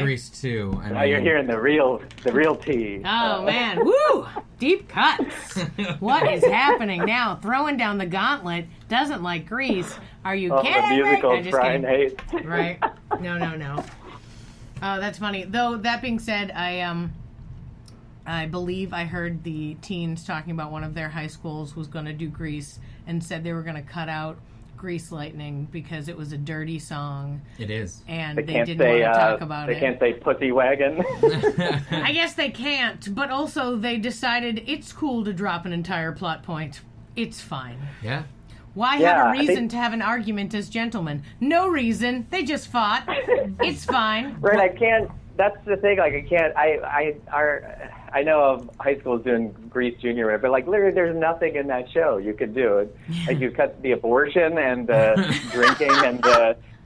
Grease 2. Now you're hearing the real tea. Oh, man. Woo! Deep cuts. What is happening now? Throwing down the gauntlet. Doesn't like Grease. Are you kidding the me? musicals Brian hates. Right. No. Oh, that's funny. Though, that being said, I believe I heard the teens talking about one of their high schools was going to do Grease and said they were going to cut out Grease Lightning because it was a dirty song. It is. And they didn't want to talk about it. They can't say Pussy Wagon. I guess they can't, but also they decided it's cool to drop an entire plot point. It's fine. Yeah. Why have a reason to have an argument as gentlemen? No reason. They just fought. It's fine. Right, I can't. That's the thing. Like, I can't. I know of high schools doing Grease Junior, but like literally, there's nothing in that show you could do. Like, you cut the abortion and drinking and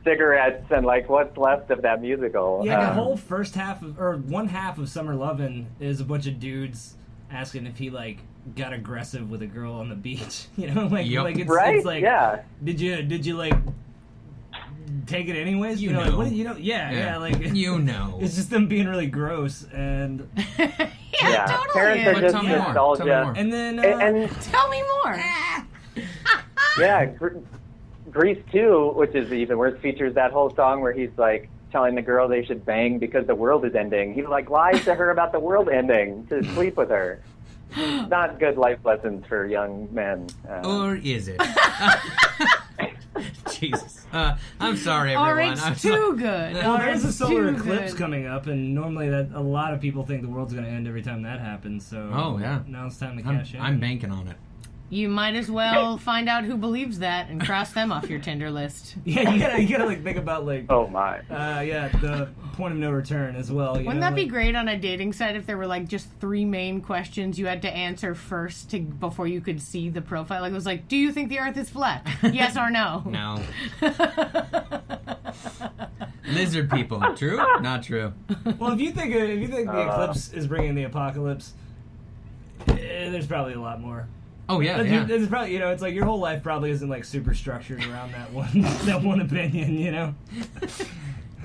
cigarettes and like what's left of that musical. Yeah, the whole first half or one half of Summer Lovin' is a bunch of dudes asking if he like got aggressive with a girl on the beach. You know, like it's right. It's like, yeah. Did you like take it anyways? You know. Like, what, yeah, like you know. It's just them being really gross and yeah, totally. Parents are just nostalgia. And then and tell me more. Yeah, Grease 2, which is even worse, features that whole song where he's like telling the girl they should bang because the world is ending. He like lies to her about the world ending to sleep with her. Not good life lessons for young men. Or is it? Jesus. I'm sorry, everyone. Or it's too good. Well, there's a solar eclipse coming up, and normally that a lot of people think the world's going to end every time that happens. So now it's time to cash in. I'm banking on it. You might as well find out who believes that and cross them off your Tinder list. Yeah, you gotta like think about like oh my, the point of no return as well. Wouldn't that be great on a dating site if there were like just 3 main questions you had to answer first before you could see the profile? Like it was like, do you think the Earth is flat? Yes or no? No. Lizard people, true? Not true. Well, if you think the eclipse is bringing the apocalypse, there's probably a lot more. Oh yeah, It's probably it's like your whole life probably isn't like super structured around that one opinion, you know.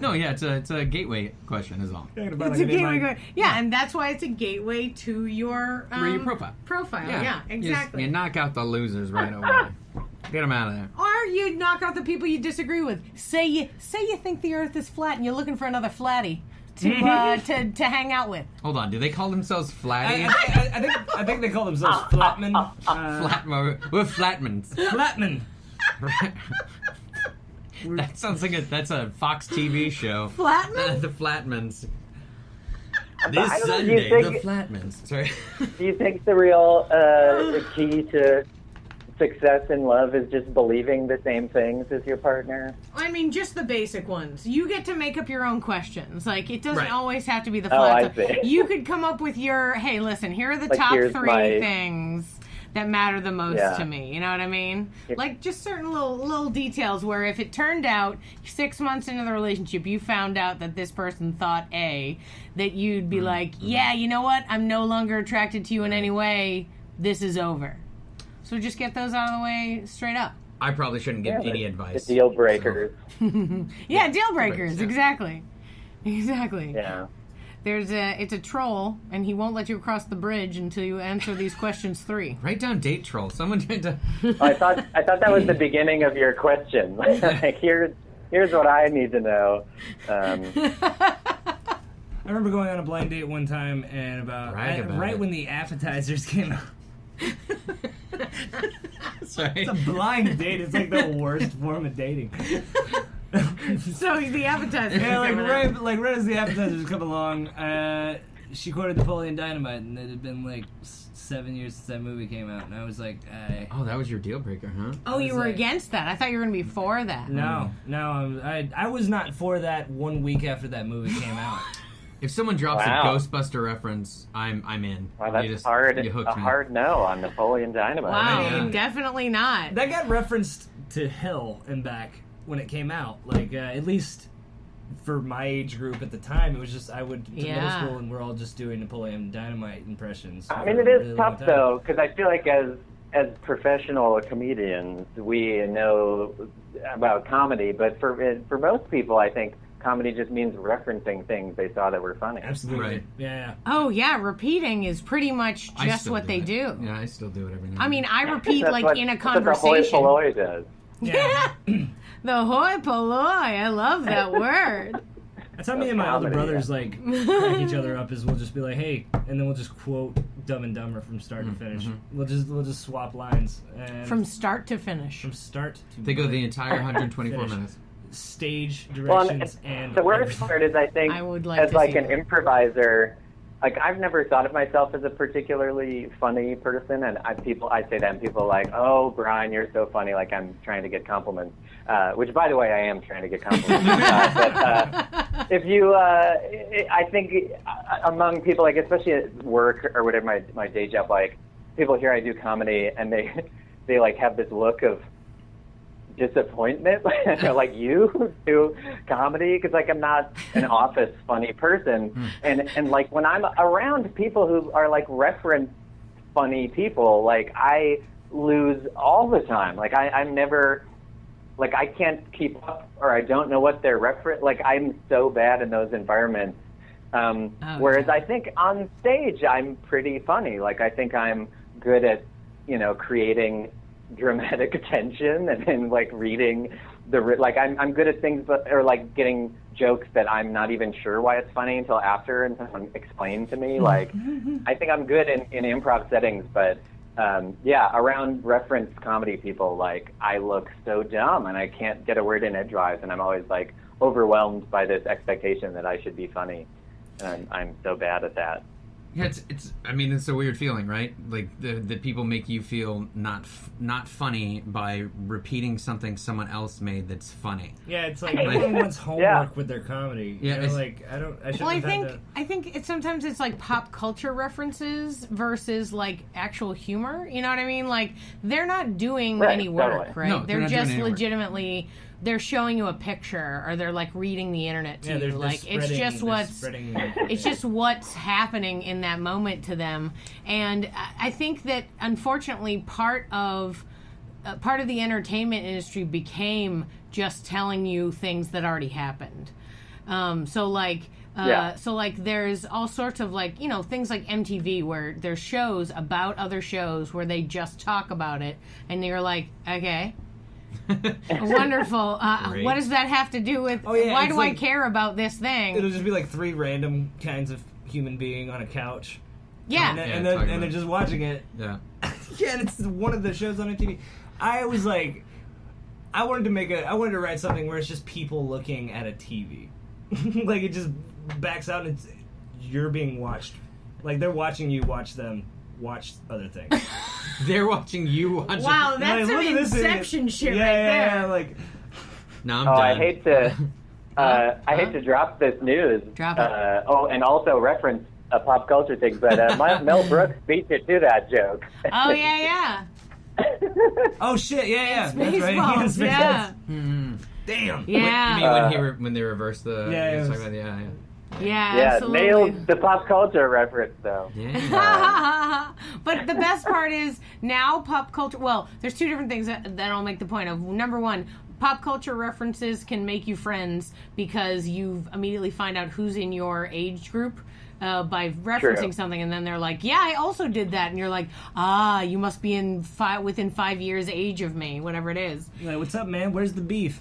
No, yeah, it's a gateway question, is all. It's a gateway question. Yeah, and that's why it's a gateway to your profile. Profile, yeah exactly. You knock out the losers right away. Get them out of there. Or you knock out the people you disagree with. Say you think the Earth is flat and you're looking for another flatty to hang out with. Hold on, do they call themselves flatties? I think they call themselves flatmen. We're flatmans. Flatman. That sounds like that's a Fox TV show. Flatman? The Flatmans. This Sunday, the Flatmans. Sorry. Do you think the real key to success in love is just believing the same things as your partner? I mean, just the basic ones. You get to make up your own questions. Like, it doesn't always have to be the flat. I see. You could come up with your, hey, listen, here are the top 3 things that matter the most to me. You know what I mean? Like, just certain little details where if it turned out 6 months into the relationship, you found out that this person thought A, that you'd be like, yeah, you know what? I'm no longer attracted to you in any way. This is over. So just get those out of the way straight up. I probably shouldn't give any advice. The deal breakers. Yeah, deal breakers. Exactly. Yeah. It's a troll, and he won't let you cross the bridge until you answer these questions 3. Write down date troll. Someone tried to. I thought that was the beginning of your question. Like, here's what I need to know. I remember going on a blind date one time, and right when the appetizers came out. Sorry. It's a blind date. It's like the worst form of dating. So the appetizers. Yeah, right as the appetizers come along, she quoted Napoleon Dynamite, and it had been like 7 years since that movie came out, and I was like, oh, that was your deal breaker, huh? Oh, you were against that. I thought you were going to be for that. No, I was not for that 1 week after that movie came out. If someone drops a Ghostbuster reference, I'm in. Wow, that's hard no on Napoleon Dynamite. Wow, definitely not. That got referenced to Hill and back when it came out. Like, at least for my age group at the time, it was just, I went to middle school and we're all just doing Napoleon Dynamite impressions. I mean, it is tough, though, because I feel like as professional comedians, we know about comedy, but for most people, I think, comedy just means referencing things they saw that were funny. Absolutely. Right. Yeah. Oh yeah, repeating is pretty much just what they do. Yeah, I still do it every now. I mean, I repeat like in a That's what the hoi conversation. polloi does. Yeah. The hoi polloi. I love that word. That's how me and my older brothers like crack each other up. Is we'll just be like, "Hey," and then we'll just quote Dumb and Dumber from start to finish. We'll just swap lines From start to finish. From start to they go the entire 124 finish. minutes. Stage directions and the worst part is, I think, I would like as to like see an that. improviser, like I've never thought of myself as a particularly funny person, and I say that, and people are like, "Oh, Brian, you're so funny!" Like I'm trying to get compliments, which, by the way, I am trying to get compliments. But if you, I think among people, like especially at work or whatever, my day job, like people hear I do comedy, and they like have this look of disappointment, like you do comedy, because like I'm not an office funny person, and like when I'm around people who are like reference funny people, like I lose all the time. Like I'm never, like I can't keep up, or I don't know what they're reference. Like I'm so bad in those environments. Whereas I think on stage I'm pretty funny. Like I think I'm good at, creating dramatic tension and like reading like I'm good at things, or like getting jokes that I'm not even sure why it's funny until after and someone explained to me. Like I think I'm good in improv settings, but around reference comedy people, like I look so dumb and I can't get a word in edgewise, and I'm always like overwhelmed by this expectation that I should be funny, and I'm so bad at that. Yeah, I mean, it's a weird feeling, right? Like the people make you feel not funny by repeating something someone else made that's funny. Yeah, it's like everyone wants homework with their comedy. Yeah, I think sometimes it's like pop culture references versus like actual humor. You know what I mean? Like they're not doing any work, right? No, they're just legitimately. They're showing you a picture, or they're like reading the internet to you. Like it's just what's happening in that moment to them. And I think that unfortunately part of the entertainment industry became just telling you things that already happened. So there's all sorts of like, things like MTV where there's shows about other shows where they just talk about it, and you're like, okay. Wonderful. What does that have to do with? Why do I care about this thing? It'll just be like three random kinds of human being on a couch. Yeah, and they're just watching it. Yeah, yeah, and it's one of the shows on MTV. I was like, I wanted to write something where it's just people looking at a TV, like it just backs out and you're being watched, like they're watching you watch them watch other things. They're watching you watch. Wow, that's some Inception shit right there. Yeah, like. No, I'm done. I hate to drop this news. Drop it. And also reference a pop culture thing, but Mel Brooks beat you to that joke. Oh yeah. Oh shit! Yeah. That's right. Spaceballs, yeah. Damn. Yeah. You mean when they reversed the? Yeah, absolutely. Nailed the pop culture reference, though. Yeah. But the best part is now pop culture. Well, there's two different things that I'll make the point of. Number one, pop culture references can make you friends because you immediately find out who's in your age group. By referencing something, and then they're like, "Yeah, I also did that," and you're like, you must be within 5 years age of me, whatever it is. Like, what's up, man? Where's the beef?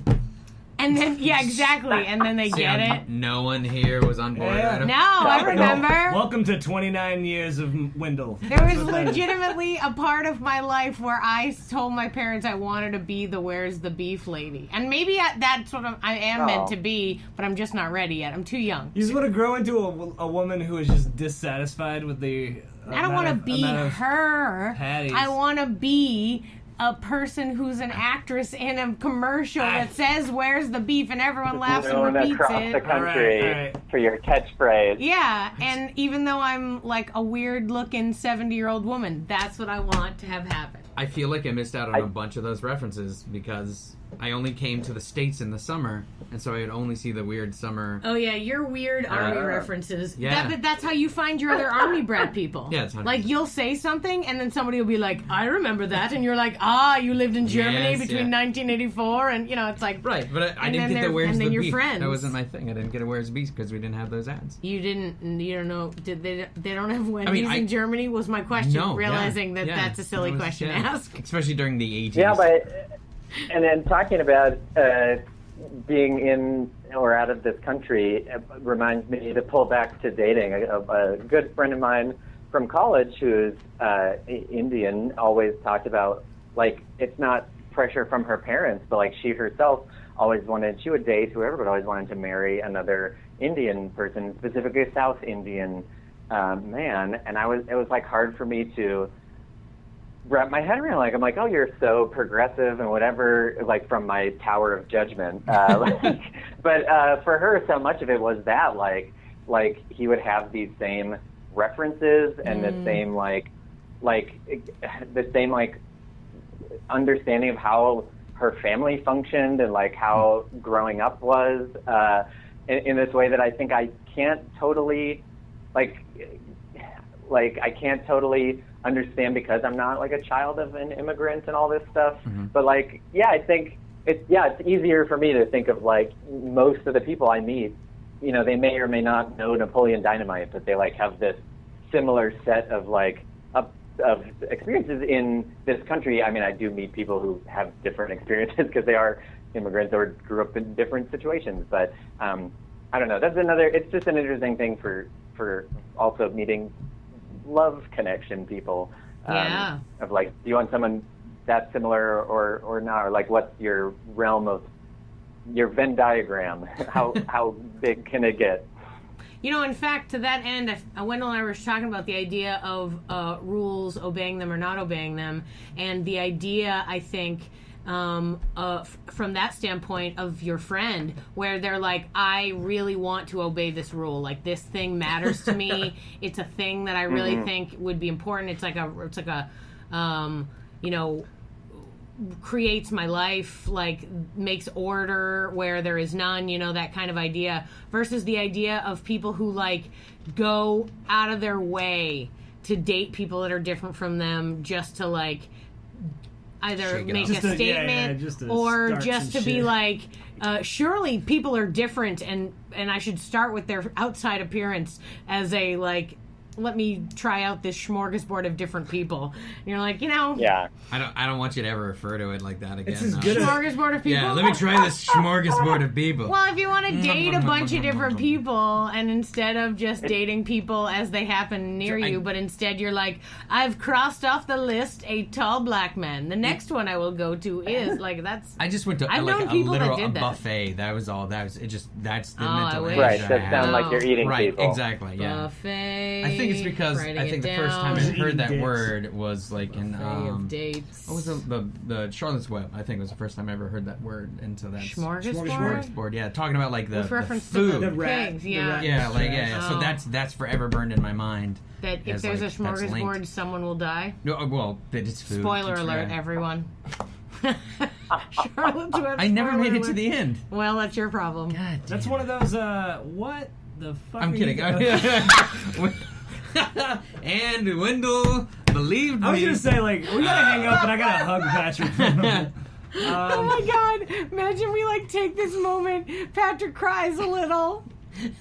And then, yeah, exactly, and then they get it. No one here was on board. Yeah. No, I remember. Welcome to 29 years of Wendell. There was legitimately a part of my life where I told my parents I wanted to be the "Where's the Beef" lady, and maybe that's what I am meant to be, but I'm just not ready yet. I'm too young. You just want to grow into a woman who is just dissatisfied with the. I don't want to be her. Patties. I want to be a person who's an actress in a commercial that says "Where's the beef?" and everyone laughs and repeats across the it. country for your catchphrase. Yeah, and even though I'm like a weird-looking 70-year-old woman, that's what I want to have happen. I feel like I missed out on a bunch of those references because I only came to the States in the summer, and so I would only see the weird summer. Oh yeah, your weird Army references. Yeah. That's how you find your other Army brat people. Yeah, it's 100%. Like you'll say something, and then somebody will be like, "I remember that," and you're like, you lived in Germany between 1984, and it's like right. But I didn't get the Where's and the then your Beef. friends. That wasn't my thing. I didn't get a Where's the Beef because we didn't have those ads. You don't know? Did they don't have Wendy's in Germany? Was my question. No, realizing that's a silly question to ask, especially during the 80s. Yeah, but and then talking about being in or out of this country reminds me to pull back to dating. A good friend of mine from college who's Indian always talked about, like, it's not pressure from her parents, but like she herself she would date whoever, but always wanted to marry another Indian person, specifically a South Indian man. And it was like hard for me to wrap my head around. Like, I'm like, oh, you're so progressive and whatever, like from my tower of judgment. But for her, so much of it was that, like he would have these same references and the same the same understanding of how her family functioned and like how growing up was in this way that I think I can't totally I can't totally understand because I'm not like a child of an immigrant and all this stuff. But I think it's easier for me to think of like most of the people I meet, they may or may not know Napoleon Dynamite, but they like have this similar set of of experiences in this country. I mean, I do meet people who have different experiences because they are immigrants or grew up in different situations. But I don't know. It's just an interesting thing for also meeting love connection people. Of like, do you want someone that similar or not? Or like, what's your realm of your Venn diagram? How big can it get? In fact, to that end, Wendell and I were talking about the idea of rules, obeying them or not obeying them, and the idea, I think, from that standpoint of your friend, where they're like, I really want to obey this rule. Like, this thing matters to me. It's a thing that I really think would be important. It's like a creates my life, like makes order where there is none, that kind of idea, versus the idea of people who like go out of their way to date people that are different from them just to like either make a statement or just to be like, surely people are different and I should start with their outside appearance as a like, let me try out this smorgasbord of different people. And you're like, Yeah. I don't want you to ever refer to it like that again. It's as good smorgasbord of people? Yeah, let me try this smorgasbord of people. Well, if you want to date a bunch of different people, and instead of just dating people as they happen near you, but instead you're like, I've crossed off the list a tall black man. The next one I will go to is, like, that's... I just went to I've known people that did that. buffet. That was all. That's the mental image Right, I that had. sounds like you're eating people. Right, exactly, yeah. Buffet. I think it's because I think the first time I heard that word was like in of dates. what was the Charlotte's Web? I think was the first time I ever heard that word. And so that's Smorgasbord. Yeah, talking about like the reference food. to the rat, pigs, So that's forever burned in my mind. That if there's a smorgasbord, someone will die. No, well, it's food. Spoiler alert, everyone. Charlotte's Web. I never made it to the end. Well, that's your problem. God damn. That's one of those. What the fuck? I'm kidding. And Wendell believed me. I was gonna say, like, we gotta hang up, and I gotta hug Patrick for a moment. Oh my god! Imagine we like take this moment. Patrick cries a little.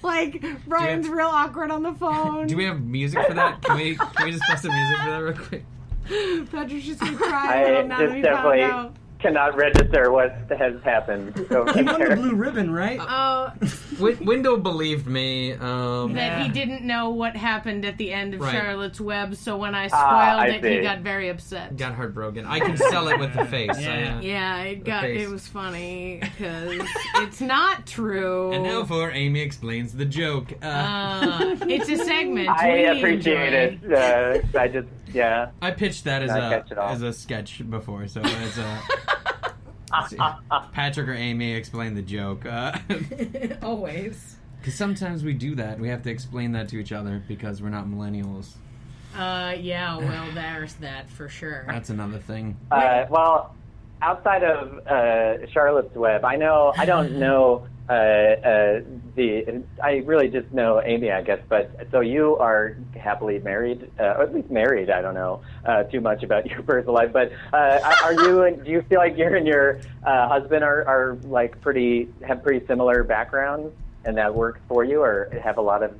Like Brian's real awkward on the phone. Do we have music for that? Can we just play some music for that real quick? Patrick's just gonna cry a little now that he found out. Cannot register what has happened. He won the blue ribbon, right? Wendell believed me. That he didn't know what happened at the end of Charlotte's Web, so when I spoiled it, he got very upset. Got heartbroken. I can sell it with the face. It was funny because it's not true. And now for Amy Explains the Joke. It's a segment. I appreciate it. I pitched that as a sketch before, so as a Patrick or Amy explain the joke. Always. Because sometimes we do that. We have to explain that to each other because we're not millennials. Well, there's that for sure. That's another thing. Well, outside of Charlotte's Web, I don't know I really just know Amy, I guess. But so you are happily married, or at least married. I don't know too much about your personal life, but are you? Do you feel like you and your husband are like have pretty similar backgrounds, and that works for you, or have a lot of